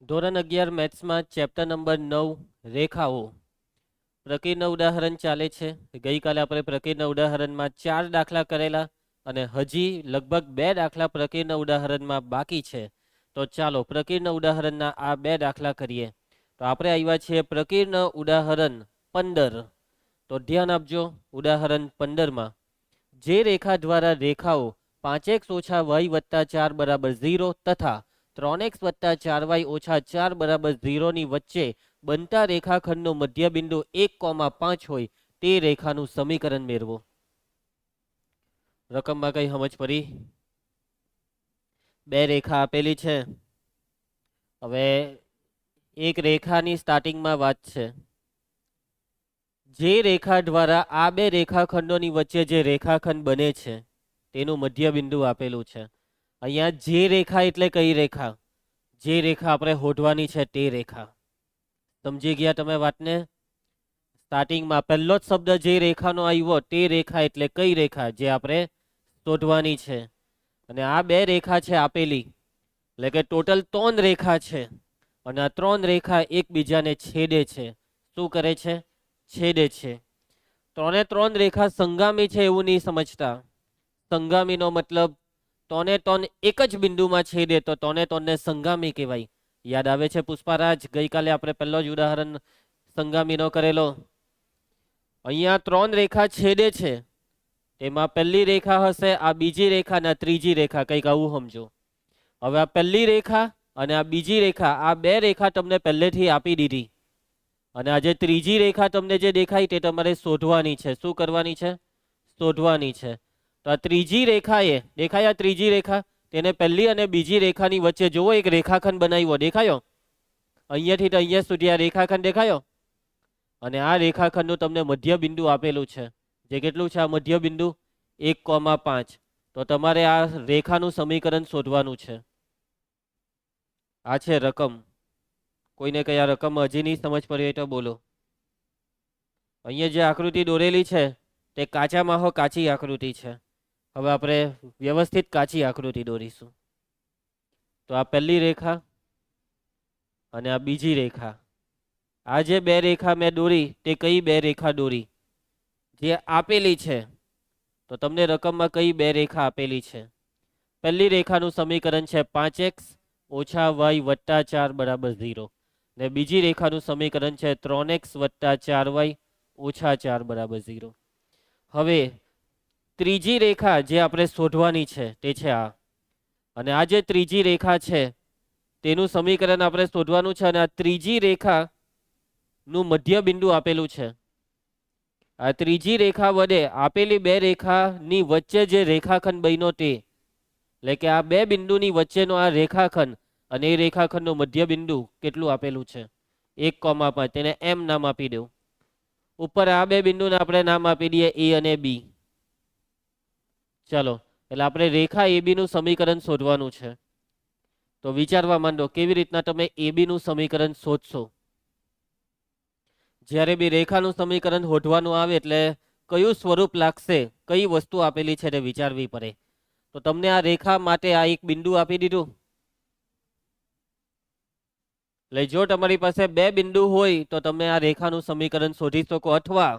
ધોરણ 11 મેથ્સમાં chapter number 9 રેખાઓ પ્રકીર્ણ ઉદાહરણ ચાલે છે. ગઈકાલે આપણે પ્રકીર્ણ ઉદાહરણમાં 4 દાખલા કરેલા અને હજી લગભગ 2 દાખલા પ્રકીર્ણ ઉદાહરણમાં બાકી છે. તો ચાલો પ્રકીર્ણ ઉદાહરણના આ 2 દાખલા કરીએ. તો આપણે આવ્યા છીએ પ્રકીર્ણ ઉદાહરણ 15. તો ધ્યાન આપજો. ઉદાહરણ 15માં જે રેખા દ્વારા રેખાઓ 5x - y + 4 = 0 તથા 3x + 4y - 4 = 0 ની વચ્ચે બનતા રેખાખંડનો મધ્યબિંદુ 1,5 હોય તે રેખાનું સમીકરણ મેળવો. રકમમાં કઈ સમજ પડી? બે રેખા આપેલી છે. હવે એક રેખાની સ્ટાર્ટિંગમાં વાત છે. જે રેખા દ્વારા આ બે રેખાખંડોની વચ્ચે જે રેખાખંડ બને છે તેનું મધ્યબિંદુ આપેલું છે. અહીંયા જે રેખા એટલે કઈ રેખા? જે રેખા આપણે શોધવાની છે તે રેખા. સમજી ગયા તમે વાતને? સ્ટાર્ટિંગમાં પહેલો જ શબ્દ જે રેખાનો આવ્યો તે રેખા એટલે કઈ રેખા જે આપણે શોધવાની છે. અને આ બે રેખા છે આપેલી, એટલે કે ટોટલ 3 રેખા છે. અને આ 3 રેખા એકબીજાને છેદે છે. શું કરે છે? છેદે છે. 3 રેખા સંગામી છે એવું નહીં સમજતા. સંગામીનો મતલબ 3 એક જ બિંદુમાં છેદે તો 3 ને સંગામી કહેવાય. યાદ આવે છે પુષ્પારાજ? ગઈકાલે આપણે પહેલો જ ઉદાહરણ સંગામીનો કરેલો. અહીંયા 3 રેખા છેદે છે. તેમાં પહેલી રેખા હશે, આ બીજી રેખા અને ત્રીજી રેખા, કંઈક આવું સમજો. હવે આ પહેલી રેખા અને આ બીજી રેખા, આ બે રેખા તમને પહેલેથી આપી દીધી. અને આ જે ત્રીજી રેખા તમને જે દેખાય તે તમારે શોધવાની છે. શું કરવાની છે? શોધવાની છે. તો આ ત્રીજી રેખાએ દેખાય, આ ત્રીજી રેખા, તેને પહેલી અને બીજી રેખાની વચ્ચે જુઓ એક રેખાખંડ બનાવ્યો. દેખાયો? અહીંયાથી તો અહીંયા સુધી આ રેખાખંડ દેખાયો. અને આ રેખાખંડનું તમને મધ્યબિંદુ આપેલું છે. જે કેટલું છે આ મધ્યબિંદુ? 1,5. તો તમારે આ રેખાનું સમીકરણ શોધવાનું છે. આ છે રકમ. કોઈને કઈ આ રકમ હજી નહીં સમજ પડી હોય તો બોલો. અહીંયા જે આકૃતિ દોરેલી છે તે કાચા માહો કાચી આકૃતિ છે. હવે આપણે વ્યવસ્થિત કાચી આકૃતિ દોરીશું. તો આ પહેલી રેખા અને આ બીજી રેખા. આ જે બે રેખા મેં દોરી તે કઈ બે રેખા દોરી? જે આપેલી છે. તો તમને રકમમાં કઈ બે રેખા આપેલી છે? પહેલી રેખાનું સમીકરણ છે 5x - y + 4 = 0. ને બીજી રેખાનું સમીકરણ છે 3x + 4y - 4 = 0. હવે ત્રીજી રેખા જે આપણે શોધવાની છે તે છે આ. અને આ જે ત્રીજી રેખા છે તેનું સમીકરણ આપણે શોધવાનું છે. અને આ ત્રીજી રેખાનું મધ્યબિંદુ આપેલું છે. આ ત્રીજી રેખા વડે આપેલી બે રેખાની વચ્ચે જે રેખાખંડ બન્યો તે, એટલે કે આ બે બિંદુની વચ્ચેનો આ રેખાખંડ અને એ રેખાખંડનું મધ્યબિંદુ કેટલું આપેલું છે? 1,5. તેને એમ નામ આપી દઉં. ઉપર આ બે બિંદુને આપણે નામ આપી દઈએ એ અને બી. ચલો, એટલે આપણે રેખા એબી નું સમીકરણ શોધવાનું છે. તો વિચારવા માંડો કેવી રીતના તમે એબી નું સમીકરણ શોધશો. જ્યારે બી રેખાનું સમીકરણ શોધવાનું આવે એટલે કયું સ્વરૂપ લાગશે, કઈ વસ્તુ આપેલી છે તે વિચારવી પડે. તો તમને આ રેખા માટે આ એક બિંદુ આપી દીધું. એટલે જો તમારી પાસે બે બિંદુ હોય તો તમે આ રેખાનું સમીકરણ શોધી શકો. અથવા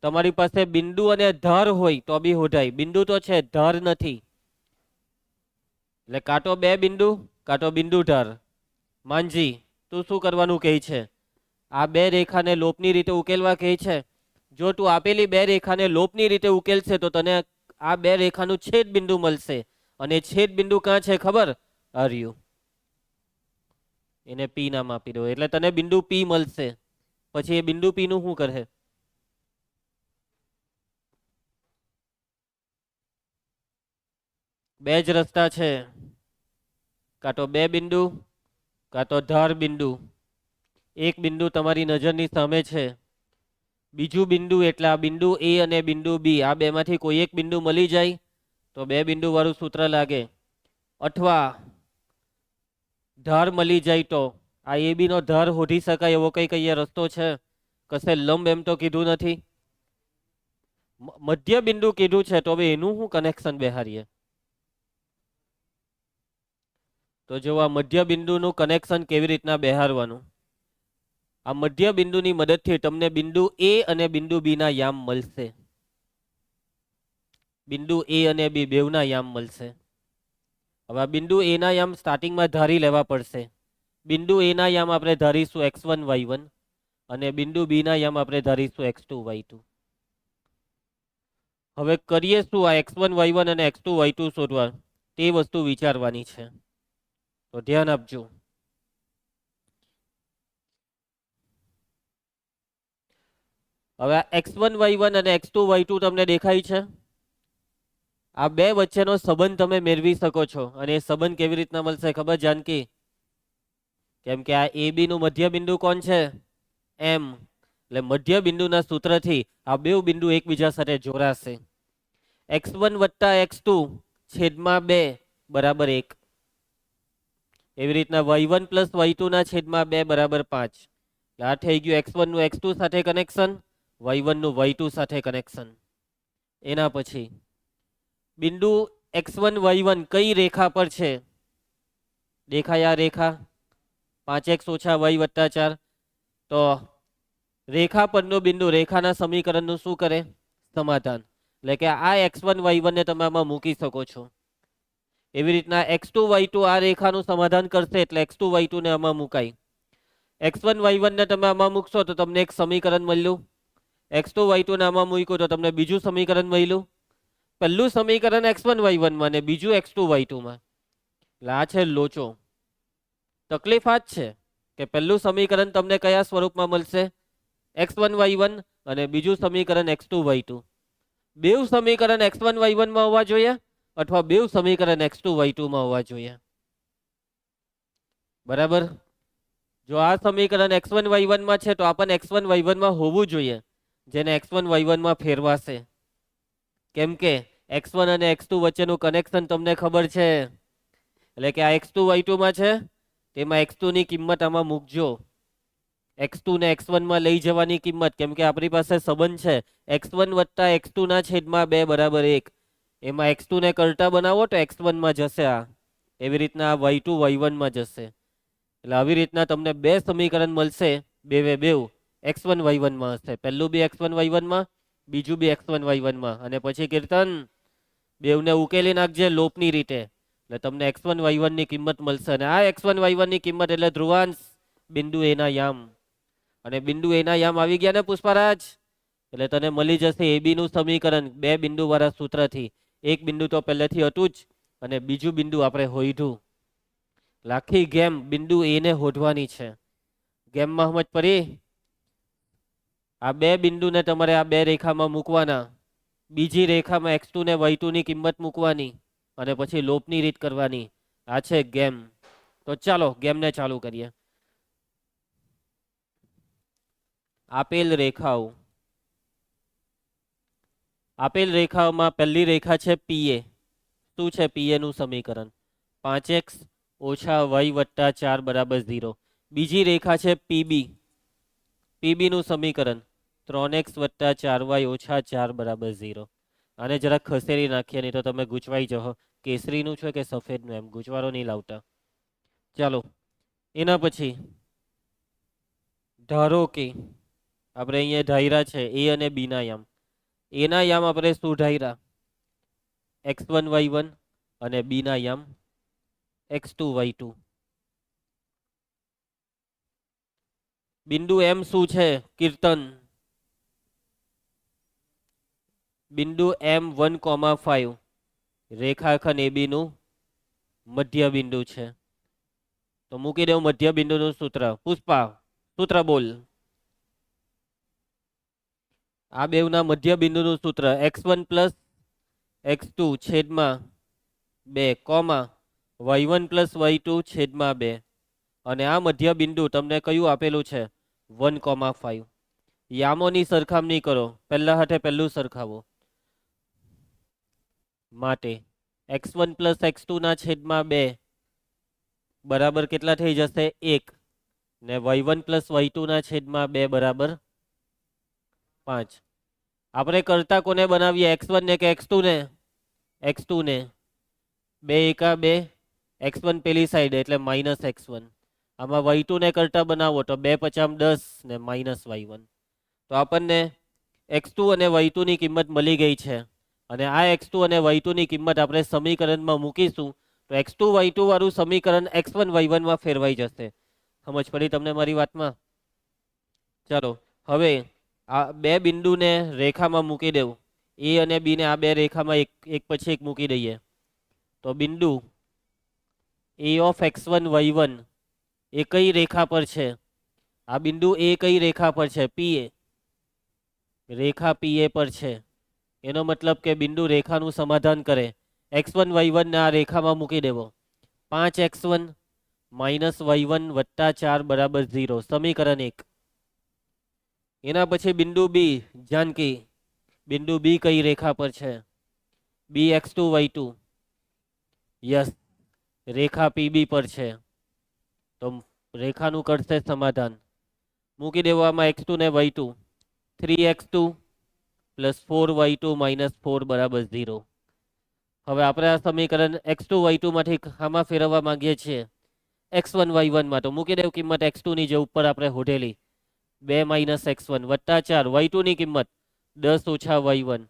તમારી પાસે બિંદુ અને ધર હોય તો બી શોધાય. બિંદુ તો છે, ધર નથી. એટલે કાં બે બિંદુ કાં તો બિંદુ ધર. માનજી, તું શું કરવાનું કહે છે? આ બે રેખાને લોપની રીતે ઉકેલવા કહે છે. જો તું આપેલી બે રેખાને લોપની રીતે ઉકેલશે તો તને આ બે રેખાનું છેદ બિંદુ મળશે. અને છેદ બિંદુ ક્યાં છે ખબર? આર્યું. એને પી નામ આપી દો એટલે તને બિંદુ પી મળશે. પછી એ બિંદુ પી નું શું કરે? બે જ રસ્તા છે. કાં તો બે બિંદુ કાં તો ધાર બિંદુ. એક બિંદુ તમારી નજરની સામે છે. બીજું બિંદુ એટલે આ બિંદુ એ અને બિંદુ બી, આ બેમાંથી કોઈ એક બિંદુ મળી જાય તો બે બિંદુ વાળું સૂત્ર લાગે. અથવા ધાર મળી જાય તો આ એ બી નો ધાર શોધી શકાય એવો કઈ કઈ રસ્તો છે? કશે લંબ એમ તો કીધું નથી. મધ્ય બિંદુ કીધું છે તો હવે એનું શું કનેક્શન બેહારીએ? તો જો આ મધ્ય બિંદુનું કનેક્શન કેવી રીતના બેહારવાનું. આ મધ્ય બિંદુની મદદથી તમને બિંદુ એ અને બિંદુ બી ના યામ મળશે. બિંદુ એ અને બી બેવના યામ મળશે. હવે આ બિંદુ એ ના યામ સ્ટાર્ટિંગમાં ધારી લેવા પડશે. બિંદુ એ ના યામ આપણે ધારીશું x1 y1 અને બિંદુ બી ના યામ આપણે ધારીશું x2 y2. હવે કરીએ શું, આ x1 y1 અને x2 y2 શોધવા તે વસ્તુ વિચારવાની છે. તો ધ્યાન આપજો. હવે x1 y1 અને x2 y2 તમને દેખાય છે. આ બે વચ્ચેનો સંબંધ તમે મેળવી શકો છો. અને એ સંબંધ કેવી રીતના મળશે ખબર જાનકી? કેમ કે આ એ બી નું મધ્ય બિંદુ કોણ છે? એમ. એટલે મધ્ય બિંદુના સૂત્રથી આ બે બિંદુ એકબીજા સાથે જોડાશે. x1 વત્તા x2 છેદમાં 2 બરાબર 1. એવી રીતના y1 પ્લસ y2 ના છેદમાં 2 બરાબર 5. આ થઈ ગયું x1 નું x2 સાથે કનેક્શન, y1 નું y2 સાથે કનેક્શન. એના પછી બિંદુ x1 y1 કઈ રેખા પર છે? દેખાય આ રેખા 5x ઓછા y વત્તા 4. તો રેખા પરનું બિંદુ રેખાના સમીકરણનું શું કરે? સમાધાન. એટલે કે આ x1 y1 ને તમે આમાં મૂકી શકો છો. એવી રીતના x2 y2 આ રેખાનું સમાધાન કરશે એટલે x2 y2 ને આમાં મુકાય. x1 y1 ને તમે આમાં મૂકશો તો તમને એક સમીકરણ મળ્યું. x2 y2 ને આમાં મૂક્યું તો તમને બીજું સમીકરણ મળ્યું. પહેલું સમીકરણ x1 y1 માં ને બીજું x2 y2 માં. એટલે આ છે લોચો. તકલીફ આ જ છે કે પહેલું સમીકરણ તમને કયા સ્વરૂપમાં મળશે? x1 y1 અને બીજું સમીકરણ x2 y2. બેવ સમીકરણ x1 y1 માં હોવા જોઈએ અથવા બેવ સમીકરણ x2 y2 માં હોવા જોઈએ. બરાબર? જો આ સમીકરણ x1 y1 માં છે તો આ પણ x1 y1 માં હોવું જોઈએ, જેને x1 y1 માં ફેરવાશે. કેમ કે x1 અને x2 વચ્ચેનું કનેક્શન તમને ખબર છે. એટલે કે આ x2 y2 માં છે, તેમાં x2 ની કિંમત આમાં મૂકજો. x2 ને x1 માં લઈ જવાની કિંમત, કેમ કે આપણી પાસે સંબંધ છે x1 વત્તા x2 ના છેદમાં 2 બરાબર 1. એમાં x2 ને કરતા બનાવો તો x1 માં જશે આ. એવી રીતના y2 y1 માં જશે. એટલે આવી રીતના તમને બે સમીકરણ મળશે. બેવ x1 y1 માં હશે. પહેલું બી x1 y1 માં, બીજું બી x1 y1 માં. અને પછી કીર્તન બેવને ઉકેલી નાખજે લોપની રીતે. એટલે તમને x1 y1 ની કિંમત મળશે. અને આ x1 y1 ની કિંમત એટલે ધ્રુવાંશ બિંદુ એના યામ. અને બિંદુ એના યામ આવી ગયા ને પુષ્પરાજ, એટલે તને મળી જશે AB નું સમીકરણ બે બિંદુ વાળા સૂત્રથી. એક બિંદુ તો પહેલેથી હતું જ અને બીજું બિંદુ આપણે હોઈધું. આખી ગેમ બિંદુ એ ને હોધવાની છે. ગેમમાં સમજ પડી? આ બે બિંદુને તમારે આ બે રેખામાં મૂકવાના. બીજી રેખામાં x2 ને y2 ની કિંમત મૂકવાની અને પછી લોપની રીત કરવાની. આ છે ગેમ. તો ચાલો ગેમને ચાલુ કરીએ. આપેલ રેખાઓ, આપેલ રેખાઓમાં પહેલી રેખા છે PA. શું છે PA નું સમીકરણ? 5x ઓછા y વત્તા 4 બરાબર 0. બીજી રેખા છે PB. PB નું સમીકરણ 3x વત્તા 4y ઓછા 4 બરાબર 0. આને જરાક ખસેડી નાખીએ, નહીં તો તમે ગૂંચવાઈ જશો. કેસરીનું છે કે સફેદનું, એમ ગૂંચવારો નહીં લાવતા. ચાલો એના પછી ધારો કે આપણે અહીંયા ધાયરા છે A અને B ના યામ. એના યામ આપણે શું ધાયરા? x1 y1 અને B ના યામ x2 y2. બિંદુ M શું છે કીર્તન? બિંદુ M1,5 રેખાખંડ AB નું મધ્ય બિંદુ છે. તો મૂકી દેવું મધ્ય બિંદુનું સૂત્ર. પુષ્પા સૂત્ર બોલ. આ બેવના મધ્ય બિંદુનું સૂત્ર x1 પ્લસ x2 છેદમાં 2 કોમા y1 પ્લસ y2 છેદમાં 2. અને આ મધ્ય બિંદુ તમને કયું આપેલું છે? 1,5. યામોની સરખામણી કરો. પહેલા હાથે પહેલું સરખાવો. માટે x1 પ્લસ x2 ના છેદમાં 2 બરાબર કેટલા થઈ જશે? 1. ને y1 પ્લસ y2 ના છેદમાં 2 બરાબર 5. આપણે કરતા કોને બનાવીએ? x1 ને કે x2 ને? x2 ને. 2 એકા 2, x1 પેલી સાઈડ એટલે માઇનસ x1. આમાં y2 ને કરતા બનાવો તો 2 પચામ 10 ને માઇનસ y1. તો આપણને x2 અને y2 ની કિંમત મળી ગઈ છે અને આ x2 અને y2 ની કિંમત આપણે સમીકરણમાં મૂકીશું તો x2 y2 વાળું સમીકરણ x1 y1 માં ફેરવાઈ જશે. સમજ પડી તમને મારી વાતમાં? ચાલો હવે આ બે બિંદુને રેખામાં મૂકી દેવું. એ અને બી ને આ બે રેખામાં એક પછી એક મૂકી દઈએ તો બિંદુ a ઓફ x1 y1 એ કઈ રેખા પર છે? આ બિંદુ એ કઈ રેખા પર છે? PA, રેખા PA પર છે. એનો મતલબ કે બિંદુ રેખાનું સમાધાન કરે. x1 y1 ને આ રેખામાં મૂકી દેવો. 5x1 માઇનસ y1 વત્તા 4 બરાબર 0, સમીકરણ 1. એના પછી બિંદુ બી, જાનકી બિંદુ બી કઈ રેખા પર છે? bx2 y2, યસ, રેખા PB પર છે. તો રેખાનું કરશે સમાધાન. મૂકી દેવામાં x2 ને y2, 3x2 plus 4y2 minus 4 બરાબર 0. હવે આપણે આ સમીકરણ x2 y2 માંથી આમાં ફેરવવા માંગીએ છીએ x1 y1 માં. તો મૂકી દેવ કિંમત x2 ની જે ઉપર આપણે હોધેલી 2 માઇનસ x1 વત્તા 4 y2 ની કિંમત 10 ઓછા y1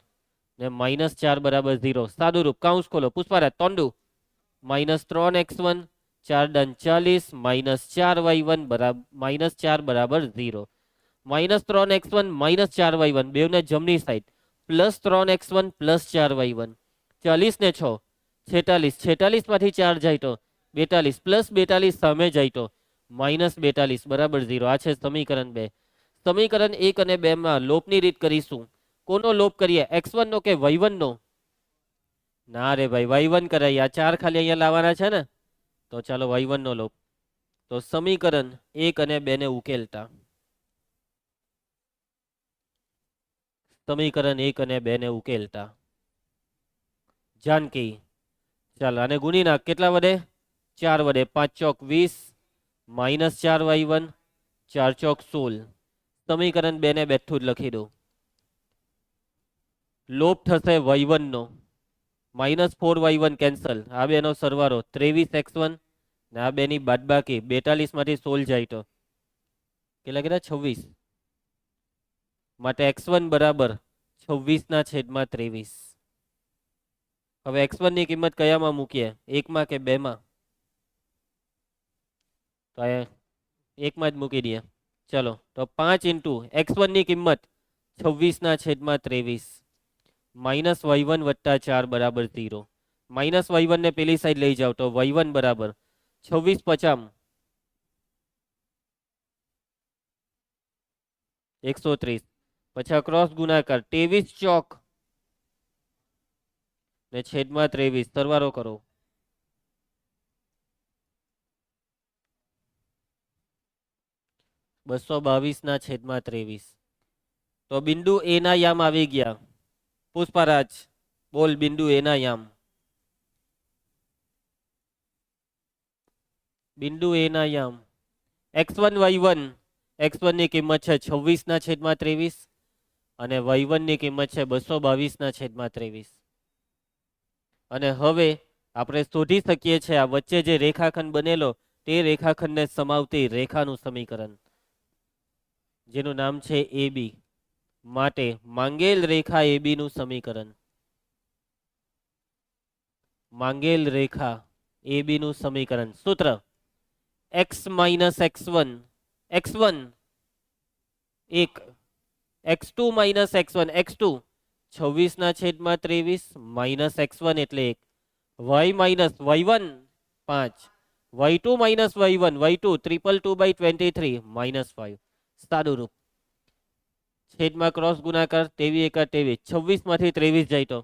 ને માઇનસ 4 બરાબર 0. સાદું રૂપ, કાઉન્સ ખોલો, પુષ્પારાજ તોંડુ, માઇનસ 3x1 4 ડન 40 માઇનસ 4y1 બરાબર માઇનસ 4 બરાબર 0. માઇનસ 3x1 માઇનસ 4y1 બેવને જમણી side plus 3x1 plus 4y1. 40 ને 6 46, 46 માંથી 4 જાય તો 42 પ્લસ 42 સામે જાય તો માઇનસ 42 બરાબર 0. આ છે સમીકરણ 2. સમીકરણ 1 અને 2 માં લોપની રીત કરીશું. કોનો લોપ કરીએ? x1 નો કે y1 નો? ના રે ભાઈ, y1 કરાય. આ 4 ખાલી અહીંયા લાવવાના છે ને, તો ચાલો y1 નો લોપ. તો સમીકરણ 1 અને 2 ને ઉકેલતા સમીકરણ 1 અને 2 ને ઉકેલતા જાનકી ચાલ આને ગુણી નાખ. કેટલા વડે? 4 વડે. 5 ચોક 20 માઇનસ 4y1 4 ચોક 16. સમીકરણ 2 ને બેઠું જ લખી દો. લોપ થશે y1 નો, માઇનસ 4y1 કેન્સલ, આ બે નો સરવાળો 23x1 ને આ બે ની બાદબાકી 42 માંથી 16 જાય તો કેટલા કેટલા? 26. માટે x1 બરાબર 26 ના છેદમાં 23. હવે x1 ની કિંમત કયામાં મૂકીએ? 1 માં કે 2 માં? તો 1 માં જ મૂકી દઈએ. ચલો તો 5 ઇન્ટુ x1 ની કિંમત 26 ના છેદમાં 23 માઇનસ y1 વત્તા 4 બરાબર 0. માઇનસ y1 ને પેલી સાઈડ લઈ જાવ તો y1 બરાબર 26 50 130. પછી ક્રોસ ગુણાકાર 23 ચોક ને છેદમાં 23 સરવાળો કરો. $222 ના છેદમાં 23. તો બિંદુ એ ના યામ આવી ગયા. પુષ્પારાજ બોલ, બિંદુ એ ના યામ. બિંદુ એ ના યામ x1 y1. x1 ની કિંમત છે 26 ના છેદમાં 23 અને y1 ની કિંમત છે 222 ના છેદમાં 23. અને હવે આપણે શોધી શકીએ છીએ આ વચ્ચે જે રેખાખંડ બનેલો તે રેખાખંડને સમાવતી રેખાનું સમીકરણ જેનું નામ છે AB. માટે માંગેલ રેખા AB નું સમીકરણ, માંગેલ રેખા AB નું સમીકરણ સૂત્ર x minus x1 x1 1 x2 minus x1 x2 26 ના છેદમાં 23 માઇનસ x1 એટલે 1 y minus y1 5 y2 minus y1 y2 222/23 minus 5. સાદું રૂપ, છેદમાં ક્રોસ ગુણાકાર 23 એકા 23, 26 માંથી 23 જાય તો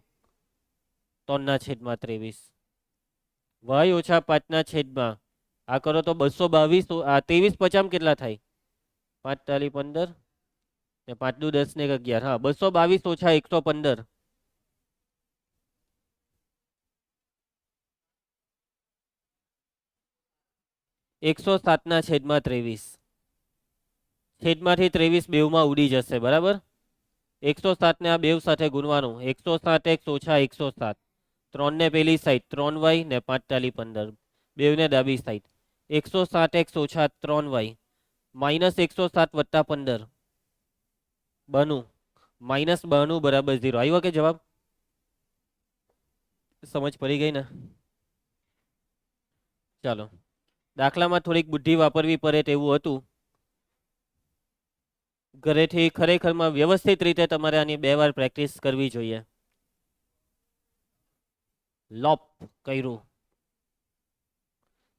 3 ના છેદમાં 23 y ઓછા 5 ના છેદમાં આ કરો તો 222. આ 23 50 કેટલા થાય? 5 તાલી 15 ને 5 દુ 10 ને 11. હા, 222 ઓછા 115 107 ના છેદમાં 23. છેદમાંથી 23 બેવમાં ઉડી જશે. બરાબર, 107 ને આ બેવ સાથે ગુણવાનું. 107x ઓછા 107, 3 ને પેલી સાઈડ 3y ને 5 તાલી 15 બેવને ડાબી સાઈડ 160x ઓછા 3y -160 વત્તા 15 92 -92 બરાબર 0. આવ્યો કે જવાબ? સમજ પડી ગઈ ને? ચાલો, દાખલામાં થોડીક બુદ્ધિ વાપરવી પડે તેવું હતું. ઘરેથી ખરેખરમાં વ્યવસ્થિત રીતે તમારે આની 2 વાર પ્રેક્ટિસ કરવી જોઈએ. લોપ કર્યું,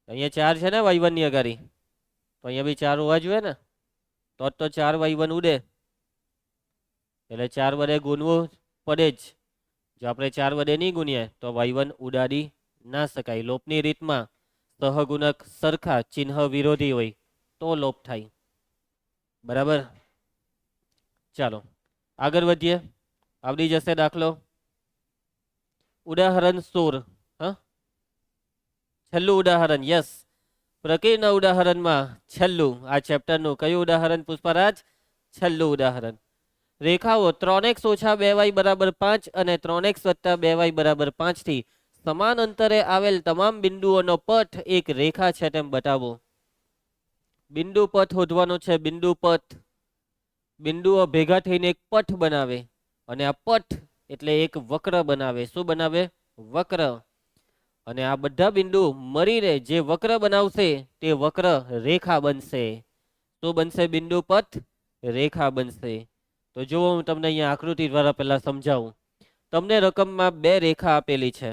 અહીંયા 4 છે ને y1 ની અગાડી, તો અહીંયા બી 4 હોવા જોઈએ ને, તો 4 y1 ઉડે, એટલે 4 વડે ગુણવું પડે જ. જો આપણે 4 વડે નહીં ગુણીએ તો y1 ઉડાડી ના શકાય. લોપની રીતમાં સહગુણક સરખા ચિહ્ન વિરોધી હોય તો લોપ થાય. બરાબર? ચાલો આગળ વધીએ. આવડી જશે દાખલો. ઉદાહરણ 16. હા, છેલ્લું ઉદાહરણ. યસ, પ્રકૃતિના ઉદાહરણમાં છેલ્લું, આ ચેપ્ટરનું કયું ઉદાહરણ પુષ્પરાજ? છેલ્લું ઉદાહરણ. રેખાઓ 3x ઓછા 2y બરાબર 5 અને 3x વત્તા 2y બરાબર 5 થી સમાન અંતરે આવેલ તમામ બિંદુઓનો પથ એક રેખા છે તેમ બતાવો. બિંદુ પથ શોધવાનો છે. બિંદુ પથ, બિંદુઓ ભેગા થઈને એક પથ બનાવે, અને આ પથ એટલે એક વક્ર બનાવે. શું બનાવે? વક્ર. અને આ બધા બિંદુ મળીને જે વક્ર બનાવશે તે વક્ર રેખા બનશે. શું બનશે? બિંદુ પથ રેખા બનશે. તો જો હું તમને અહીંયા આકૃતિ દ્વારા પહેલા સમજાવું. તમને રકમમાં 2 રેખા આપેલી છે.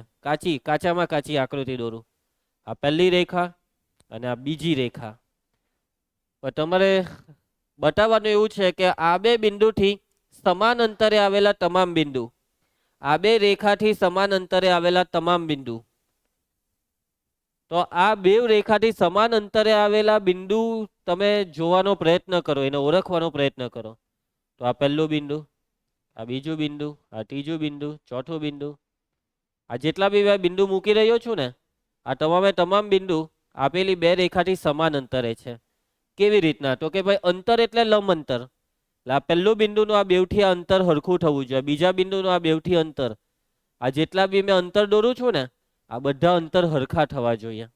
કાચામાં કાચી આકૃતિ દોરું. આ પહેલી રેખા અને આ બીજી રેખા. પણ તમારે બતાવવાનું એવું છે કે આ 2 બિંદુથી સમાન અંતરે આવેલા તમામ બિંદુ, આ 2 રેખાથી સમાન અંતરે આવેલા તમામ બિંદુ, તો આ 2 રેખાથી સમાન અંતરે આવેલા બિંદુ તમે જોવાનો પ્રયત્ન કરો, એને ઓળખવાનો પ્રયત્ન કરો. તો આ પહેલું બિંદુ, આ બીજું બિંદુ, આ ત્રીજું બિંદુ, ચોથું બિંદુ, આ જેટલા બી બિંદુ મૂકી રહ્યો છું ને, આ તમામ બિંદુ આપેલી 2 રેખાથી સમાન અંતરે છે. કેવી રીતના? તો કે ભાઈ અંતર એટલે લંબ અંતર. આ પહેલું બિંદુનું આ બેવથી આ અંતર સરખું થવું જોઈએ. બીજા બિંદુનું આ બેવથી અંતર, આ જેટલા બી મેં અંતર દોરું છું ને, આ બધા અંતર સરખા થવા જોઈએ.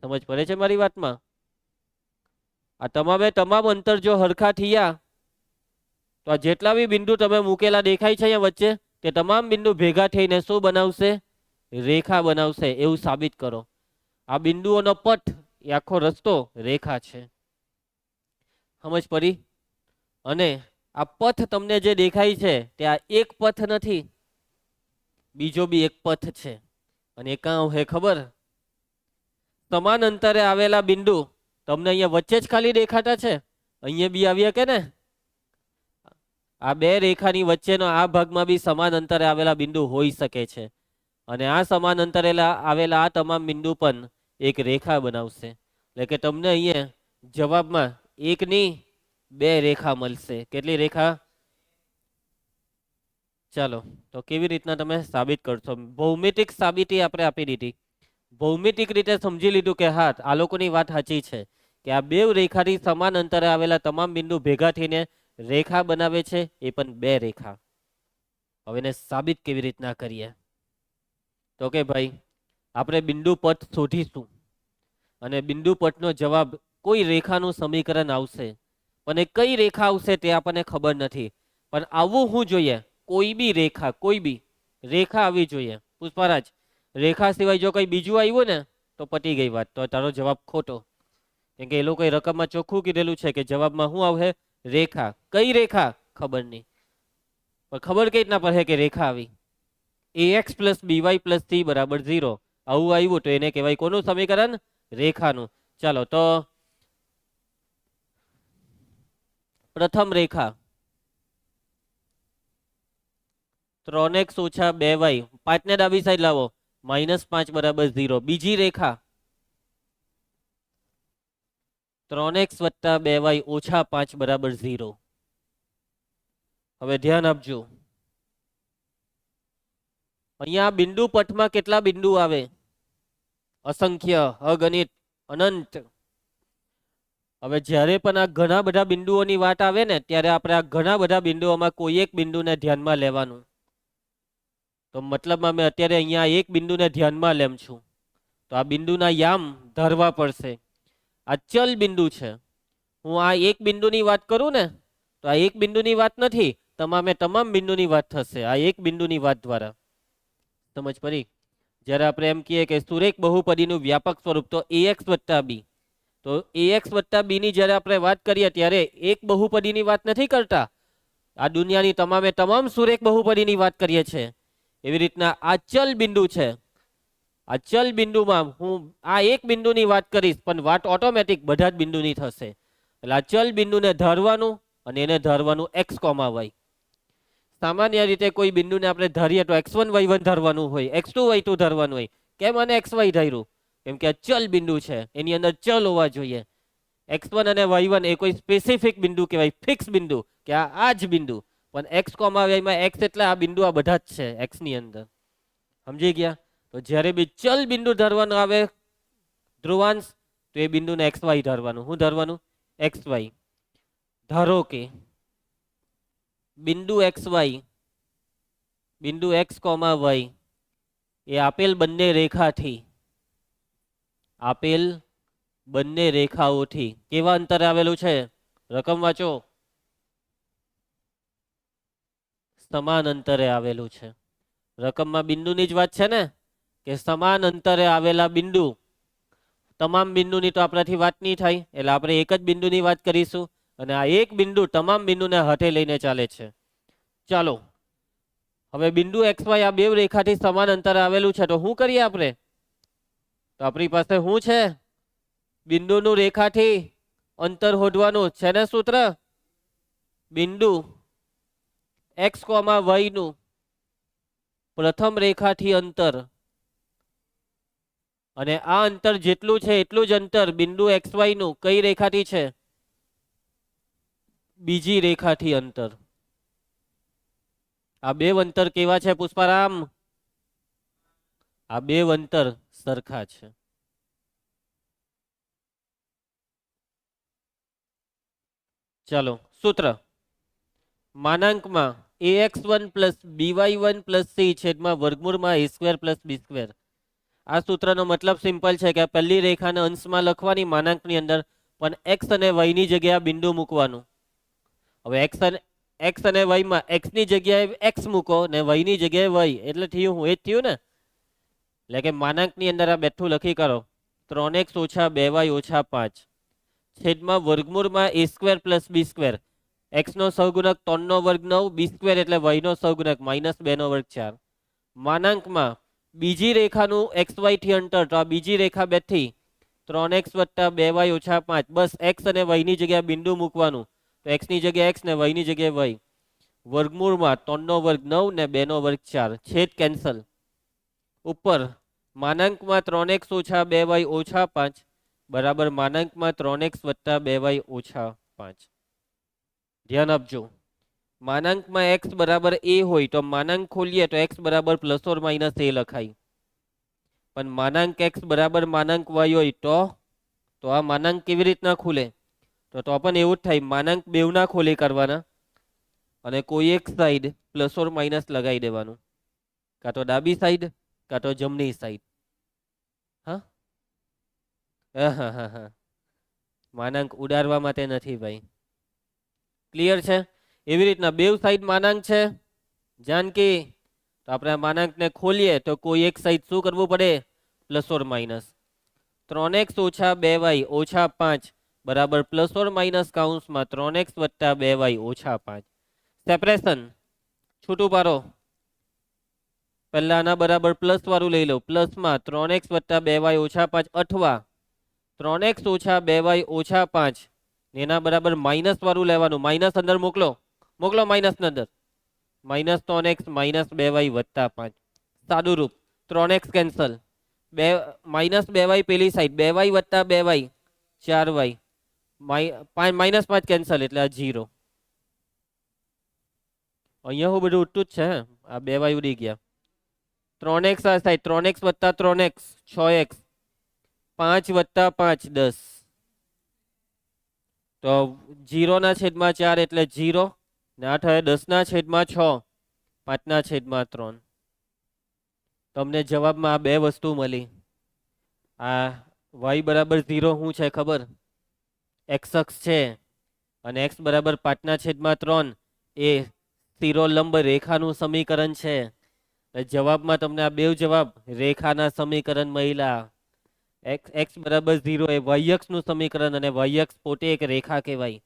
સમજ પડે છે મારી વાતમાં? આ તમામ અંતર જો સરખા થયા તો આ જેટલા બી બિંદુ તમે મૂકેલા દેખાય છે અહીંયા વચ્ચે, તે તમામ બિંદુ ભેગા થઈને શું બનાવશે? રેખા બનાવશે. એવું સાબિત કરો. આ બિંદુઓનો પથ એ આખો રસ્તો રેખા છે. સમજ પડી? અને આ પથ તમને જે દેખાય છે તે આ એક પથ નથી, બીજો બી એક પથ છે. અને એ કાં હે ખબર? સમાન અંતરે આવેલા બિંદુ તમને અહીંયા વચ્ચે જ ખાલી દેખાતા છે, અહીંયા બી આવ્યા કે ને? આ 2 રેખાની વચ્ચેનો આ ભાગમાં બી સમાન અંતરે આવેલા બિંદુ હોઈ શકે છે. અને આ સમાન અંતરે આવેલા આ તમામ બિંદુ પણ એક રેખા બનાવશે. એટલે કે તમને અહીંયા જવાબમાં 1 ની 2 રેખા મળશે. કેટલી રેખા? ચાલો, તો કેવી રીતના તમે સાબિત કરશો? ભૌમિતિક સાબિતી આપણે આપી દીધી. ભૌમિતિક રીતે સમજી લીધું કે હા, આ લોકોની વાત સાચી છે કે આ 2 રેખાથી સમાન અંતરે આવેલા તમામ બિંદુ ભેગા થઈને રેખા બનાવે છે, એ પણ 2 રેખા. હવે એને સાબિત કેવી રીતના કરીએ? તો કે ભાઈ આપણે બિંદુ પથ શોધીશું, અને બિંદુ પથનો જવાબ કોઈ રેખાનું સમીકરણ આવશે, પણ એ કઈ રેખા આવશે તે આપણને ખબર નથી. પણ આવવું શું જોઈએ? કોઈ બી રેખા આવવી જોઈએ. પુષ્પરાજ, રેખા સિવાય જો કઈ બીજું આવ્યું ને તો પતી ગઈ વાત, તો તારો જવાબ ખોટો. કેમ કે એ લોકોએ રકમમાં ચોખ્ખું કીધેલું છે કે જવાબમાં શું આવશે? રેખા. કઈ રેખા? ખબર નહીં. પણ ખબર કઈ રીતના પડે કે રેખા આવી? ax + by + c = 0. આવું આવ્યું તો એને કહેવાય કોનું સમીકરણ? રેખાનું. ચાલો, તો પ્રથમ રેખા 3x ઓછા 2y, 5 ને ડાબી સાઈડ લાવો, -5 = 0. બીજી રેખા 3x વત્તા 2y ઓછા 5 = 0. હવે ધ્યાન આપજો, અહીંયા બિંદુ પથમાં કેટલા બિંદુ આવે? અસંખ્ય, અગણિત, અનંત. હવે જ્યારે પણ આ ઘણા બધા બિંદુઓની વાત આવે ને, ત્યારે આપણે આ ઘણા બધા બિંદુઓમાં કોઈ એક બિંદુને ધ્યાનમાં લેવાનું. તો મતલબમાં મેં અત્યારે અહીંયા એક બિંદુને ધ્યાનમાં લેમ છું. તો તો આ બિંદુના યામ ધરવા પડશે. આ ચલ બિંદુ છે. હું આ એક બિંદુની વાત કરું ને તો આ એક બિંદુની વાત નથી, તમામે તમામ બિંદુની વાત થશે આ એક બિંદુની વાત દ્વારા. સમજ પડી? જ્યારે આપણે એમ કહીએ કે સુરેખ બહુપદીનું વ્યાપક સ્વરૂપ તો ax વત્તા b, તો ax વત્તા b ની જ્યારે આપણે વાત કરીએ ત્યારે એક બહુપદીની વાત નથી કરતા, આ દુનિયાની તમામે તમામ સુરેખ બહુપદીની વાત કરીએ છીએ. એવી રીતના આ ચલ બિંદુ છે. આ ચલ બિંદુમાં હું આ એક બિંદુની વાત કરીશ પણ વાત ઓટોમેટિક બધા જ બિંદુની થશે. એટલે આ ચલ બિંદુને ધારવાનું અને એને ધારવાનું x, y. સામાન્ય રીતે કોઈ બિંદુને આપણે ધારીએ તો x1 y1 ધારવાનું હોય, x2 y2 ધારવાનું હોય. કેમ આને xy ધાર્યું? કેમ કે આ ચલ બિંદુ છે, એની અંદર ચલ હોવા જોઈએ. x1 અને y1 એ કોઈ સ્પેસિફિક બિંદુ કહેવાય, ફિક્સ બિંદુ કે આ જ બિંદુ. પણ x, y માં x એટલે આ બિંદુ આ બધા જ છે x ની અંદર. સમજી ગયા? તો જ્યારે બી ચલ બિંદુ ધારવાનું આવે ધ્રુવાંશ, તો એ બિંદુને xy ધારવાનું. શું ધારવાનું? xy. ધારો કે બિંદુ xy, બિંદુ x, y એ આપેલ બંને રેખાથી, આપેલ બંને રેખાઓથી કેવા અંતરે આવેલું છે? રકમ વાંચો. સમાન અંતરે આવેલું છે. રકમમાં બિંદુની જ વાત છે ને કે સમાન અંતરે આવેલા બિંદુ. તમામ બિંદુની તો આપણાથી વાત નહીં થાય, એટલે આપણે એક જ બિંદુની વાત કરીશું અને આ એક બિંદુ તમામ બિંદુને હાથે લઈને ચાલે છે. ચાલો હવે બિંદુ xy આ બે રેખાથી સમાન અંતરે આવેલું છે, તો શું કરીએ આપણે? તો આપણી પાસે શું છે? બિંદુનું રેખાથી અંતર શોધવાનું છે ને સૂત્ર? બિંદુ x, y નું પ્રથમ રેખાથી અંતર, અને આ અંતર જેટલું છે એટલું જ અંતર બિંદુ xy નું કઈ રેખાથી છે? બીજી રેખાથી અંતર. આ બે અંતર કેવા છે પુષ્પારામ? આ બે અંતર સરખા છે. ચાલો સૂત્ર માનાંકમાં ax1 plus by1 plus c છેદમાં વર્ગમૂળમાં a square plus b square. આ સૂત્રનો મતલબ સિમ્પલ છે કે પહેલી રેખાને અંશમાં લખવાની માનાંકની અંદર, પણ x અને y ની જગ્યાએ બિંદુ મૂકવાનું. હવે x અને y માં x ની જગ્યાએ x મૂકો ને y ની જગ્યાએ y, એટલે થયું હું એ જ થયું ને. એટલે કે માનાંકની અંદર આ બેઠું લખી કરો 3x ઓછા 2y ઓછા 5 છેદમાં વર્ગમૂળમાં a square plus b square. x નો સહગુણક 3 નો વર્ગ 9, b સ્ક્વેર એટલે y નો સહગુણક -2 નો વર્ગ 4. માનાંકમાં બીજી રેખાનું xy થી અંતર, તો આ બીજી રેખા બેઠી 3x વત્તા 2y ઓછા 5, બસ x અને y ની જગ્યાએ બિંદુ મૂકવાનું. તો x ની જગ્યાએ x ને y ની જગ્યાએ y. વર્ગમૂળમાં 3 નો વર્ગ 9 ને 2 નો વર્ગ 4, છેદ કેન્સલ. ઉપર માનાંકમાં 3x ઓછા 2y ઓછા 5 બરાબર માનાંકમાં 3x વત્તા 2y ઓછા 5. ધ્યાન આપજો, માનાંકમાં x બરાબર a હોય તો માનાંક ખોલીએ તો x બરાબર પ્લસ ઓર માઇનસ a લખાય. પણ માનાંક x બરાબર માનાંક y હોય તો આ માનાંક કેવી રીતના ખુલે? તો પણ એવું જ થાય, માનાંક બેવના ખોલી કરવાના અને કોઈ એક સાઈડ પ્લસ ઓર માઇનસ લગાવી દેવાનું, કાં તો ડાબી સાઈડ કાં તો જમણી સાઈડ. હા હા હા હા, માનાંક ઉડાડવા માટે નથી ભાઈ. ક્લિયર છે? એવી રીતના બેવ સાઈડ માનાંક છે જાનકી, તો આપણે આ માનાંકને ખોલીએ તો કોઈ એક સાઈડ શું કરવું પડે? Plus or minus. 3x ઓછા 2y ઓછા 5 બરાબર પ્લસ ઓર માઇનસ કાઉન્સમાં 3x વત્તા 2y ઓછા 5. સેપરેશન છૂટું પાડો. પહેલા આના બરાબર પ્લસ વાળું લઈ લો, પ્લસમાં 3x વત્તા 2y ઓછા 5 અથવા 3x ઓછા 2y ઓછા 5 એના બરાબર માઇનસ વાળું લેવાનું. માઇનસ અંદર મોકલો, મોકલો માઇનસ અંદર. -3x -2y વત્તા 5. સાદું રૂપ 3x કેન્સલ, -2y પેલી સાઈડ, 2y વત્તા 2y 4y, -5 કેન્સલ એટલે આ 0. અહીંયા હું બધું ઉઠતું જ છે, આ 2y ઉડી ગયા. 3x આ સાઈડ, 3x વત્તા 3x 6x, 5 વત્તા 5 10. તો 0 ના છેદમાં 4 એટલે 0 ને આ થાય 10 ના છેદમાં 6, 5 ના છેદમાં 3. તમને જવાબમાં આ બે વસ્તુ મળી. આ y બરાબર 0 શું છે ખબર? x અક્ષ છે અને x બરાબર 5/3 એ શિરોલંબ રેખાનું સમીકરણ છે. જવાબમાં તમને આ બે જવાબ રેખાના સમીકરણ મળ્યા. x બરાબર 0 એ y અક્ષનું સમીકરણ અને y અક્ષ પોતે એક રેખા કહેવાય.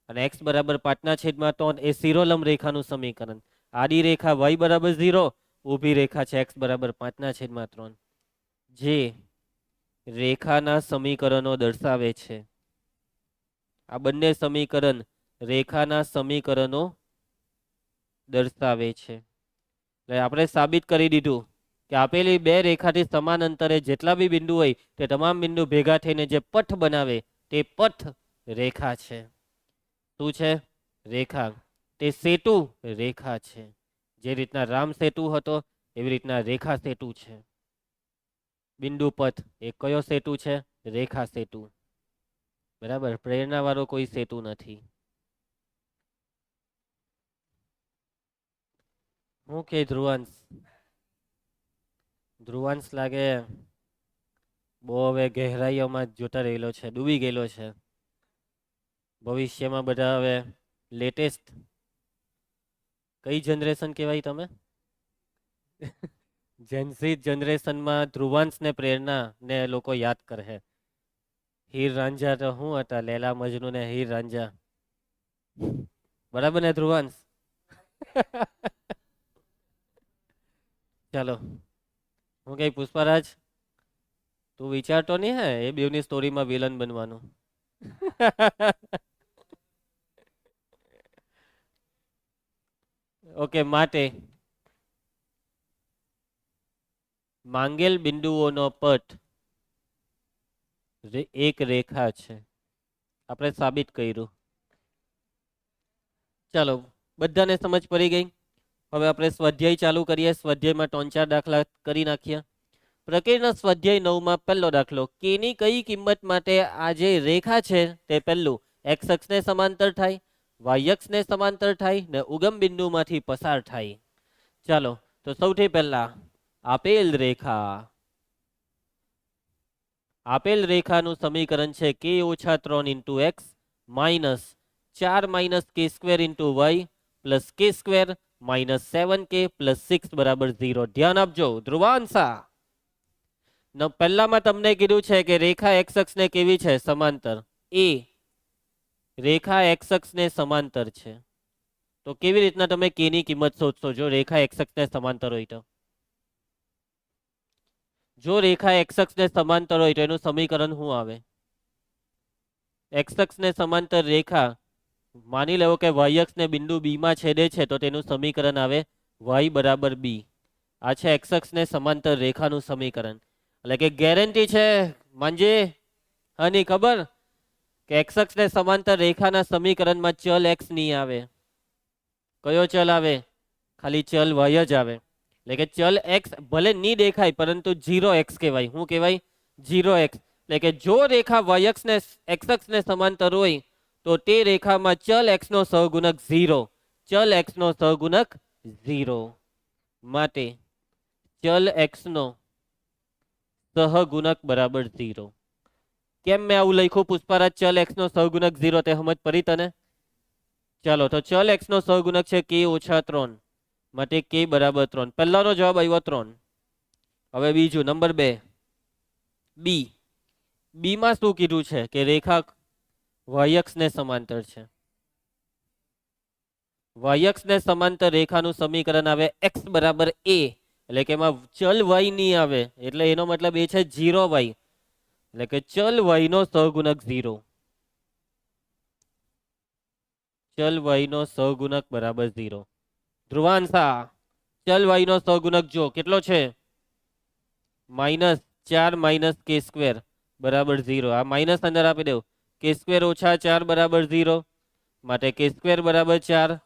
અને x બરાબર 5/3 એ શિરોલંબ રેખાનું સમીકરણ. આડી રેખા y બરાબર 0, ઊભી રેખા છે x બરાબર 5/3, જે રેખાના સમીકરણો દર્શાવે છે. આ બંને સમીકરણ રેખાના સમીકરણો દર્શાવે છે. એટલે આપણે સાબિત કરી દીધું કે આપેલી બે રેખાથી સમાન અંતરે જેટલા બી બિંદુ હોય તે તમામ બિંદુ ભેગા થઈને જે પથ બનાવે તે પથ રેખા છે. શું છે? રેખા. તે સેતુ રેખા છે. જે રીતના રામ સેતુ હતો એવી રીતના રેખા સેતુ છે. બિંદુ પથ એ કયો સેતુ છે? રેખા સેતુ. બરાબર. પ્રેરણા વાળો કોઈ સેતુ નથી. હું કે ધ્રુવાંશ? ધ્રુવાંશ લાગે બહુ હવે ગહેરાઈઓમાં જોતા રહેલો છે, ડૂબી ગયેલો છે. ભવિષ્યમાં બધા હવે લેટેસ્ટ કઈ જનરેશન કહેવાય તમે? જેન્ઝી જનરેશનમાં ધ્રુવાંશને પ્રેરણા ને લોકો યાદ કરે. હીર રાંઝા તો શું હતા? લેલા મજનુ ને હીર રાંઝા. બરાબર ને ધ્રુવાંશ? ચાલો, હું કઈ પુષ્પારાજ, તું વિચારતો નહીં હે એ બેવની સ્ટોરીમાં વિલન બનવાનું? ઓકે, માટે માંગેલ બિંદુઓનો પટ એક રેખા છે. આપણે સાબિત કર્યું. ચાલો, બધાને સમજ પડી ગઈ? હવે આપણે સ્વાધ્યાય ચાલુ કરીએ. સ્વાધ્યાયમાં 3-4 દાખલા કરી નાખીએ. પ્રકરણના સ્વાધ્યાય 9માં પહેલો દાખલો, કે ની કઈ કિંમત માટે આ જે રેખા છે તે પહેલું x અક્ષને સમાંતર થાય, y અક્ષને સમાંતર થાય ને ઉગમ બિંદુમાંથી પસાર થાય. ચાલો, તો સૌથી પહેલા આપેલ રેખાનું સમીકરણ છે k-3 × x minus 4 - k² × y plus k² - 7k + 6 = 0. ધ્યાન આપજો ધ્રુવાંશા. પહેલામાં તમને કીધું છે કે રેખા x અક્ષને કેવી છે? સમાંતર. એ રેખા x અક્ષને સમાંતર છે. તો કેવી રીતના તમે k ની કિંમત શોધશો જો રેખા x અક્ષને સમાંતર હોય તો? જો રેખા x અક્ષને સમાંતર હોય તો એનું સમીકરણ શું આવે? x અક્ષને સમાંતર રેખા, માની લેવો કે y અક્ષને બિંદુ b માં છેદે છે તો તેનું સમીકરણ આવે y બરાબર b. આ છે x અક્ષને સમાંતર રેખાનું સમીકરણ. એટલે કે ગેરંટી છે માંજે આની ખબર કે x અક્ષને સમાંતર રેખાના સમીકરણમાં ચલ x નહીં આવે. કયો ચલ આવે? ખાલી ચલ y જ આવે. એટલે કે ચલ x ભલે નહીં દેખાય પરંતુ 0x કહેવાય. શું કહેવાય? 0x. એટલે કે જો રેખા y અક્ષને x અક્ષને સમાંતર હોય તો તે રેખામાં ચલ x નો સહગુણક 0. ચલ x નો સહગુણક 0. માટે ચલ x નો સહગુણક બરાબર 0. કેમ મેં આવું લખ્યું પુષ્પારાજ? ચલ x નો સહગુણક 0 તે સમજ પડી તને? ચાલો, તો ચલ x નો સહગુણક છે k-3 માટે k બરાબર 3. પહેલાનો જવાબ આવ્યો 3. હવે બીજું નંબર 2 બી માં શું કીધું છે કે રેખા y અક્ષને સમાંતર છે. y અક્ષને સમાંતર રેખાનું સમીકરણ આવે x બરાબર a. એટલે કે એમાં ચલ y નહીં આવે. એટલે એનો મતલબ એ છે 0y. એટલે કે ચલ y નો સહગુણક 0. ચલ y નો સહગુણક બરાબર 0. ધ્રુવાંશા, ચલ y નો સહગુણક જો કેટલો છે? -4 - k² બરાબર 0. આ માઇનસ અંદર આપી દઉં. k² - 4 બરાબર 0. માટે k² બરાબર 4,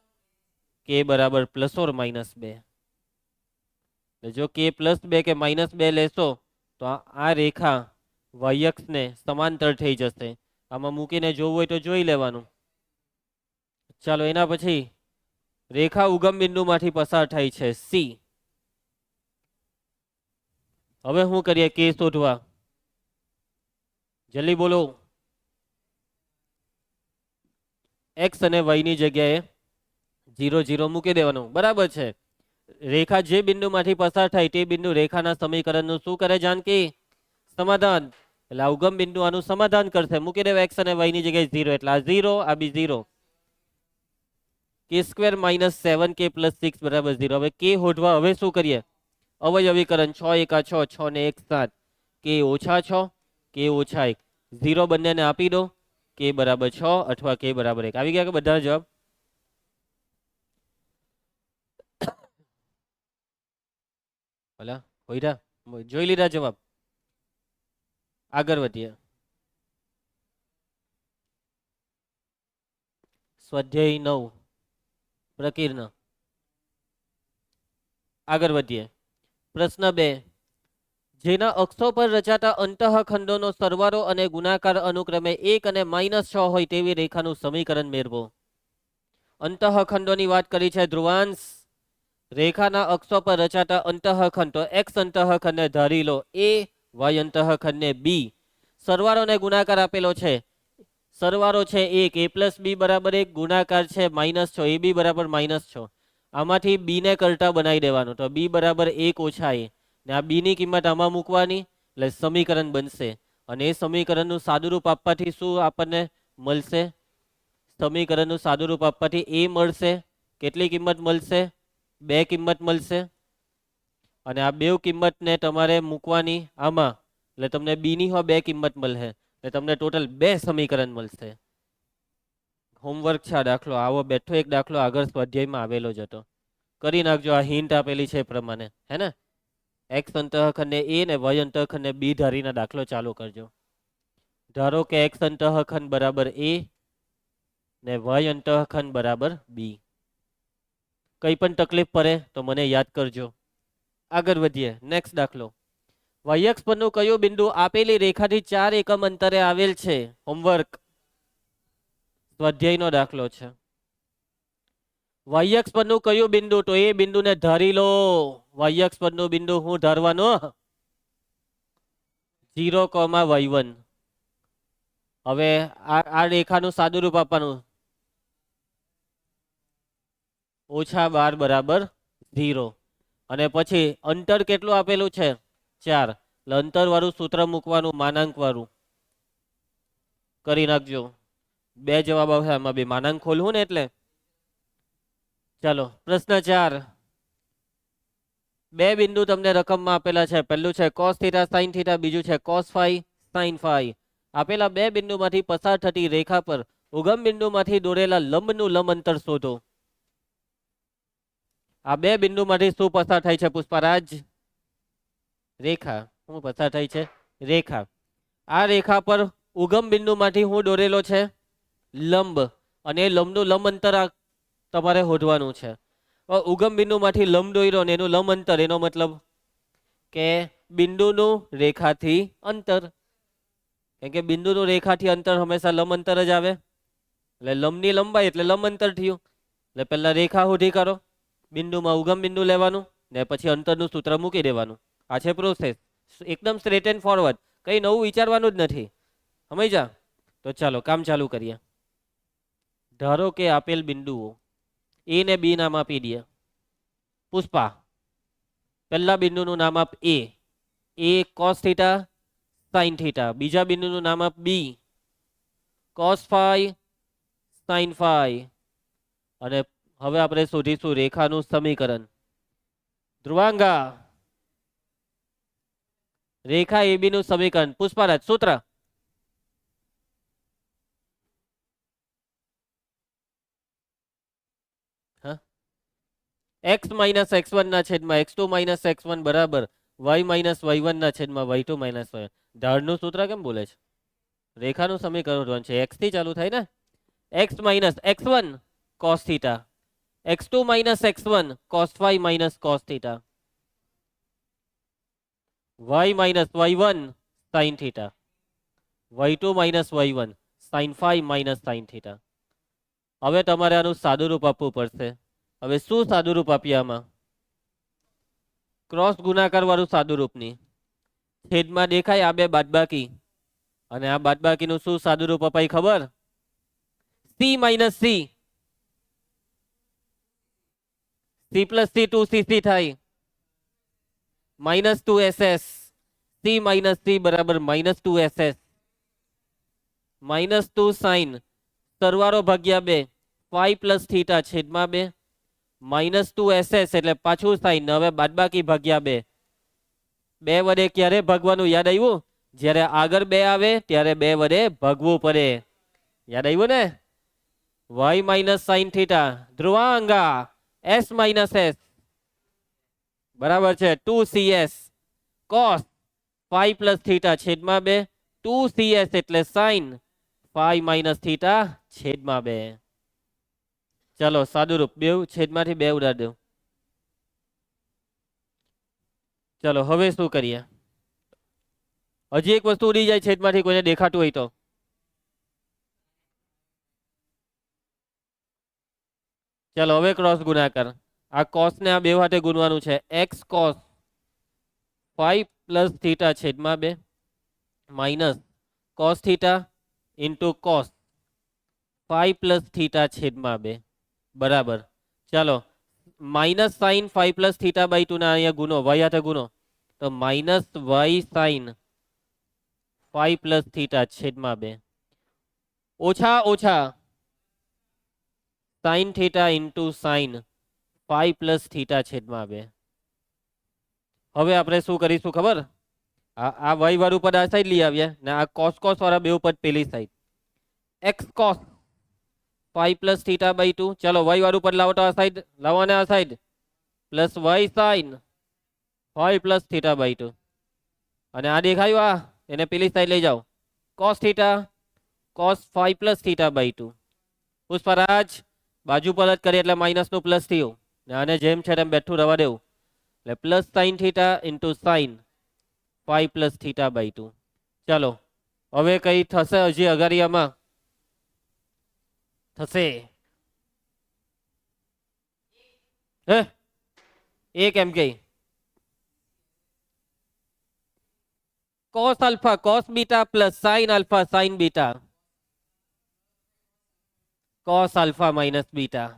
k બરાબર ±2. જો k +2 કે -2 લેશો તો આ રેખા y અક્ષને સમાંતર થઈ જશે. આમાં મૂકીને જોવું હોય તો જોઈ લેવાનું. ચાલો, એના પછી રેખા ઉગમ બિંદુમાંથી પસાર થાય છે c. હવે શું કરીએ? k શોધવા. જલ્દી બોલો. એક્સ અને વાય ની જગ્યાએ 0 0 મૂકી દેવાનું. બરાબર છે. રેખા જે બિંદુમાંથી પસાર થાય તે બિંદુ રેખાના સમીકરણનું શું કરે જાનકી? સમાધાન. એટલે ઉગમ બિંદુ આનું સમાધાન કરશે. મૂકી દેવા એક્સ અને વાય ની જગ્યાએ 0 એટલે આ 0 આ બી 0. કે સ્ક્વેર માઇનસ 7k પ્લસ 6 બરાબર 0. હવે કે હોધવા હવે શું કરીએ? અવયવીકરણ. 6 એકા 6, 6 ને 1 7. કે ઓછા 6 કે ઓછા 1. 0 બંનેને આપી દો. કે બરાબર 6 અથવા કે બરાબર 1. આવી ગયા કે બધા જવાબ? ભલા હોઈરા જોઈ લીધા જવાબ. આગળ વધીએ. સ્વાધ્યાય 9 પ્રકીર્ણ. આગળ વધીએ. પ્રશ્ન 2. જેના અક્ષો પર રચાતા અંતઃખંડોનો સરવાળો અને ગુણાકાર અનુક્રમે 1 અને -6 હોય તેવી રેખાનું સમીકરણ મેળવો. અંતઃખંડોની વાત કરી છે ધ્રુવાંશ. રેખાના અક્ષો પર રચાતા અંતઃખંડ, તો એક્સ અંતઃખંડને ધારી લો એ, વાય અંતઃખંડને બી. સરવાળો અને ગુણાકાર આપેલો છે. સરવાળો છે 1, a પ્લસ બી બરાબર 1, ગુણાકાર છે -6, એ બી બરાબર -6. આમાંથી બી ને કરતા બનાવી દેવાનું, તો બી બરાબર 1 ઓછા એ, ને આ બી ની કિંમત આમાં મૂકવાની એટલે સમીકરણ બનશે. અને એ સમીકરણનું સાદુરૂપ આપવાથી શું આપણને મળશે? સમીકરણનું સાદુરૂપ આપવાથી એ મળશે. કેટલી કિંમત મળશે? 2 કિંમત મળશે. અને આ બે કિંમતને તમારે મૂકવાની આમાં, એટલે તમને બી ની 2 કિંમત મળશે. એટલે તમને ટોટલ 2 સમીકરણ મળશે. હોમવર્ક છે આ દાખલો. આવો બેઠો એક દાખલો આગળ સ્વાધ્યાયમાં આવેલો જ હતો. કરી નાખજો. આ હિન્ટ આપેલી છે એ પ્રમાણે, હે ને? એક્સ અંતઃખંડને એ ને વાય અંતઃખંડને બી ધારીને દાખલો ચાલુ કરજો. ધારો કે એક્સ અંતઃખંડ બરાબર એ ને વાય અંતઃખંડ બરાબર બી. કઈ પણ તકલીફ પડે તો મને યાદ કરજો. આગળ વધીએ. નેક્સ્ટ દાખલો. વાયક્ષ પરનું કયું બિંદુ આપેલી રેખાથી 4 એકમ અંતરે આવેલ છે? હોમવર્ક. સ્વાધ્યાયનો દાખલો છે. વાયક્ષ પરનું કયું બિંદુ? તો એ બિંદુને ધારી લો. વાયક્ષ પરનું બિંદુ હું ધારવાનું? 0,y1. હવે આ રેખાનું સાદુરૂપ આપવાનું. -12 બરાબર 0. અને પછી અંતર કેટલું આપેલું છે? 4. એટલે અંતર વાળું સૂત્ર મૂકવાનું, માનાંક વાળું. કરી નાખજો. 2 જવાબ આવશે આમાં બી માનાંક ખોલવું ને એટલે. ચાલો પ્રશ્ન 4. 2 બિંદુ તમને રકમમાં આપેલા છે. પહેલું છે cos θ sin θ, બીજું છે cos phi sin phi. આપેલા 2 બિંદુમાંથી પસાર થતી રેખા પર ઉગમ બિંદુમાંથી દોરેલા લંબનું લંબ અંતર શોધો. આ 2 બિંદુમાંથી શું પસાર થાય છે પુષ્પારાજ? રેખા. શું પસાર થાય છે? રેખા. આ રેખા પર ઉગમ બિંદુમાંથી હું દોરેલો છે? લંબ. અને એ લંબનું લંબ અંતર તમારે શોધવાનું છે. ઉગમ બિંદુમાંથી લંબ દોર્યો ને એનું લંબ અંતર, એનો મતલબ કે બિંદુનું રેખાથી અંતર. કેમ કે બિંદુનું રેખાથી અંતર હંમેશા લંબ અંતર જ આવે. એટલે લંબની લંબાઈ એટલે લંબ અંતર થયું. એટલે પહેલા રેખા શોધી કાઢો. બિંદુમાં ઉગમ બિંદુ લેવાનું ને પછી અંતરનું સૂત્ર મૂકી દેવાનું. આ છે પ્રોસેસ. એકદમ સ્ટ્રેટ એન્ડ ફોરવર્ડ. કંઈ નવું વિચારવાનું જ નથી. સમજ્યા? તો ચાલો કામ ચાલુ કરીએ. ધારો કે આપેલ બિંદુઓ એ ને બી નામ આપી દે. પુષ્પા, પહેલા બિંદુનું નામ આપ એ. એ cos θ sin θ. બીજા બિંદુનું નામ આપ બી. cos phi sin phi. અને હવે આપણે શોધીશું રેખાનું સમીકરણ. ધ્રુવાંગા, રેખા એબી નું સમીકરણ. પુષ્પારાજ સૂત્ર. x માઇનસ x1 ના છેદમાં x2 માઇનસ x1 બરાબર y માઇનસ y1 ના છેદમાં y2 માઇનસ y1. ઢાળનું સૂત્ર કેમ બોલે છે? રેખાનું સમીકરણ છે. x થી ચાલુ થાય ને. x minus x1 cos θ, x2 minus x1 cos phi minus cos θ, y minus y1 sin θ, y2 minus y1 sin phi minus sin θ. હવે તમારે આનું સાદુરૂપ આપવું પડશે. હવે શું સાદુરૂપ આપીએ આમાં? ક્રોસ ગુણાકાર વાળું સાદુરૂપની. છેદમાં દેખાય આ બે બાદબાકી અને આ બાદબાકીનું શું સાદું રૂપ અપાય ખબર? C minus C, C plus C 2cc થાય, -2ss, સી માઇનસ સી બરાબર -2ss, -2 સાઇન સરવાળો ભાગ્યા 2 ફાઈ પ્લસ થીટા છેદમાં 2, -2ss એટલે પાછું સાઇન, હવે બાદબાકી ભાગ્યા 2. 2 વડે ક્યારે ભાગવાનું યાદ આવ્યું? જ્યારે આગળ 2 આવે ત્યારે 2 વડે ભાગવું પડે. યાદ આવ્યું ને? y માઇનસ સાઇન થીટા ધ્રુવાંગા s માઇનસ s બરાબર છે 2cs cos phi plus theta છેદમાં 2, 2cs એટલે સાઇન ફાઈ માઇનસ થીટા છેદમાં 2. ચલો સાદુરૂપ, બે છેદમાંથી 2 ઉડાડ દો. ચલો હવે શું કરીએ? હજી એક વસ્તુ ઉડી જાય છેદમાંથી, કોઈને દેખાતું હોય તો. ચલો હવે ક્રોસ ગુણાકાર. આ કોસ ને આ બે હાથે ગુણવાનું છે. X cos phi plus theta છેદમાં 2 minus cos theta into cos phi plus theta છેદમાં 2 બરાબર. ચાલો minus sine phi plus theta by 2 ના અહીંયા ગુનો, વાય હાથે ગુનો, તો minus y sine phi plus theta છેદમાં 2 ઓછા ઓછા sine theta into sine phi plus theta છેદમાં 2. હવે આપણે શું કરીશું ખબર? આ વાય વાળું પદ આ સાઈડ લઈ આવ્યા ને આ કોસ કોસ વાળા બે પદ પેલી side. X cos phi plus theta by 2, ચલો વાય વાળું પદ લાવો તો આ સાઈડ લાવવાને, આ side plus y sine phi plus theta by 2, અને આ દેખાયું આ, એને પેલી સાઈડ લઈ જાઓ. Cos theta cos phi plus theta by 2. પુષ્પરાજ બાજુ પલટ કરી એટલે માઇનસ નું પ્લસ થયું, ને આને જેમ છે તેમ બેઠું રવા દેવું, એટલે plus sine theta into sine phi plus theta by 2. ચાલો હવે કઈ થશે? હજી અગારિયામાં થશે હે એક એમ કે cos alpha cos beta plus sine alpha sine beta, cos alpha minus beta.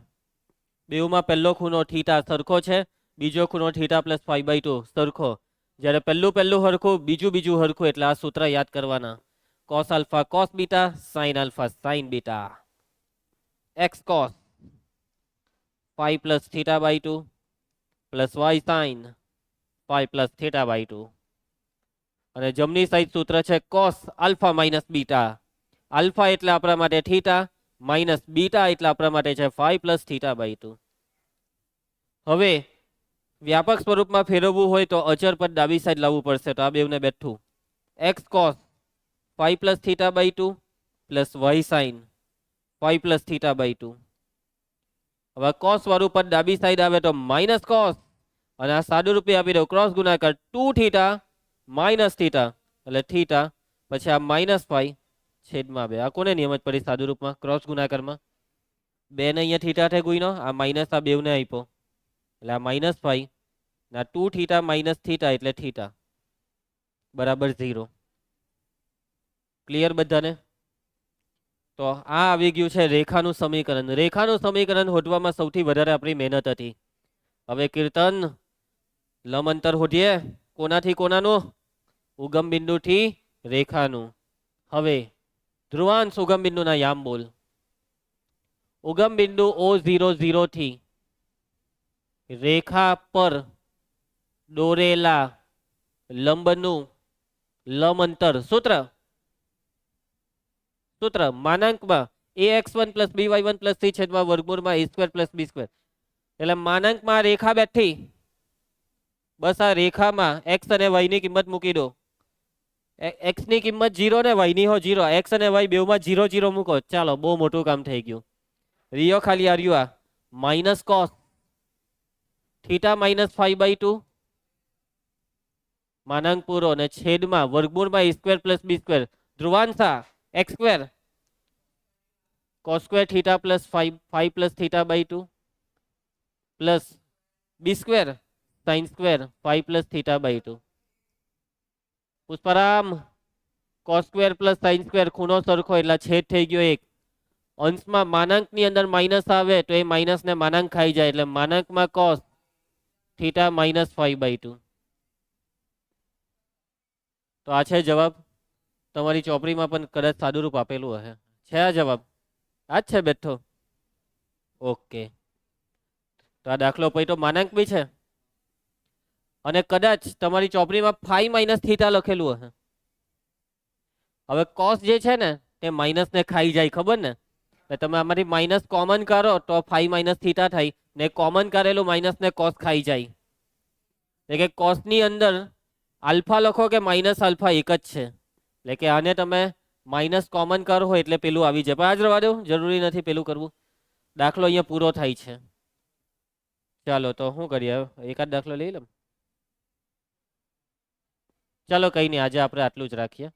બેઉમાં પહેલો ખૂણો થીટા સરખો છે, બીજો ખૂણો થીટા પ્લસ 5/2 સરખો. જ્યારે પહેલું હરખું, બીજું હરખું, એટલે આ સૂત્ર યાદ કરવાના. Cos alpha cos beta sine alpha sine beta. X cos 5 plus theta by 2 plus y sine 5 plus theta by 2, અને જમણી સાઈડ સૂત્ર છે cos alpha minus beta. Alpha એટલે આપણા માટે થીટા, માઇનસ બીટા એટલે આપણા માટે છે 5 પ્લસ થીટા બાય 2. હવે વ્યાપક સ્વરૂપમાં ફેરવવું હોય તો અચર પદ ડાબી સાઈડ લાવવું પડશે, તો આ બેવને બેઠું. X cos 5 plus theta by 2 plus y sine 5 plus theta by 2. હવે કોસ વાળું પદ ડાબી સાઈડ આવે તો માઇનસ કોસ, અને આ સાદું રૂપે આપી દો ક્રોસ ગુણાકાર 2 થીટા માઇનસ થીટા એટલે થીટા, પછી આ માઇનસ 5 છેદમાં 2. આ કોને નિયમ જ પડી સાદું રૂપમાં ક્રોસ ગુણાકારમાં? 2 ને અહીંયા થીટા થે ગુણ્યો, આ માઇનસ આ બેવને આપ્યો, એટલે આ -5 ના 2 થીટા માઇનસ થીટા એટલે થીટા બરાબર 0. ક્લિયર બધાને? તો આ આવી ગયું છે રેખાનું સમીકરણ. રેખાનું સમીકરણ શોધવામાં સૌથી વધારે આપણી મહેનત હતી. હવે કીર્તન લંબ અંતર શોધીએ. કોનાથી કોનાનું? ઉગમ બિંદુથી રેખાનું. હવે ધ્રુવાંશ ઉગમ બિંદુના યામ બોલ. ઉગમ બિંદુ O00 થી રેખા પર દોરેલા લંબનું લંબ અંતર સૂત્ર માનાંકમાં ax1 plus by1 plus c છેદમાં વર્ગમૂળમાં a² પ્લસ b². એટલે માનાંકમાં રેખા બેઠી, બસ આ રેખામાં x અને y ની કિંમત મૂકી દો. x ની કિંમત 0 ને y ની 0, x અને y બેવમાં 0 0 મૂકો. ચાલો બહુ મોટું કામ થઈ ગયું. રિયો ખાલી આર્યું આ માઇનસ કોસ થીટા માઇનસ 5/2 માનાંક પૂરો, અને છેદમાં વર્ગમૂળમાં a² પ્લસ b². ધ્રુવાંશા x² cos² theta plus 5 plus theta by 2 plus b² sin² 5 plus theta by 2. પુષ્પરામ cos square plus sine square ખૂણો સરખો એટલે છેદ થઈ ગયો 1. અંશમાં માનાંકની અંદર માઇનસ આવે તો એ માઇનસને માનાંક ખાઈ જાય એટલે માનાંકમાં કોસ થીટા માઇનસ 5/2. તો આ છે જવાબ. તમારી ચોપડીમાં પણ કદાચ સાદુરૂપ આપેલું હશે. છે આ જવાબ? આ જ છે બેઠો. ઓકે, તો આ દાખલો પછી તો માનાંક બી છે અને કદાચ તમારી ચોપડીમાં 5 માઇનસ થીટા લખેલું હશે. હવે કોસ જે છે ને તે માઇનસને ખાઈ જાય, ખબર ને? એટલે તમે આમાંથી માઇનસ કોમન કરો તો 5 માઇનસ થીટા થાય ને કોમન કરેલું માઇનસને કોસ ખાઈ જાય. એટલે કે કોસની અંદર આલ્ફા લખો કે માઇનસ આલ્ફા એક જ છે. એટલે કે આને તમે માઇનસ કોમન કરો એટલે પેલું આવી જાય. પણ આ જ રહેવા દો, જરૂરી નથી પેલું કરવું. દાખલો અહીંયા પૂરો થાય છે. ચાલો તો શું કરીએ, એકાદ દાખલો લઈ લઉં. ચાલો કંઈ નહીં, આજે આપણે આટલું જ રાખીએ.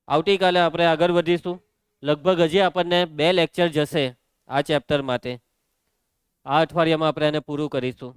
આવતીકાલે આપણે આગળ વધીશું. લગભગ હજી આપણને 2 લેક્ચર જશે આ ચેપ્ટર માટે. આ અઠવાડિયામાં આપણે એને પૂરું કરીશું.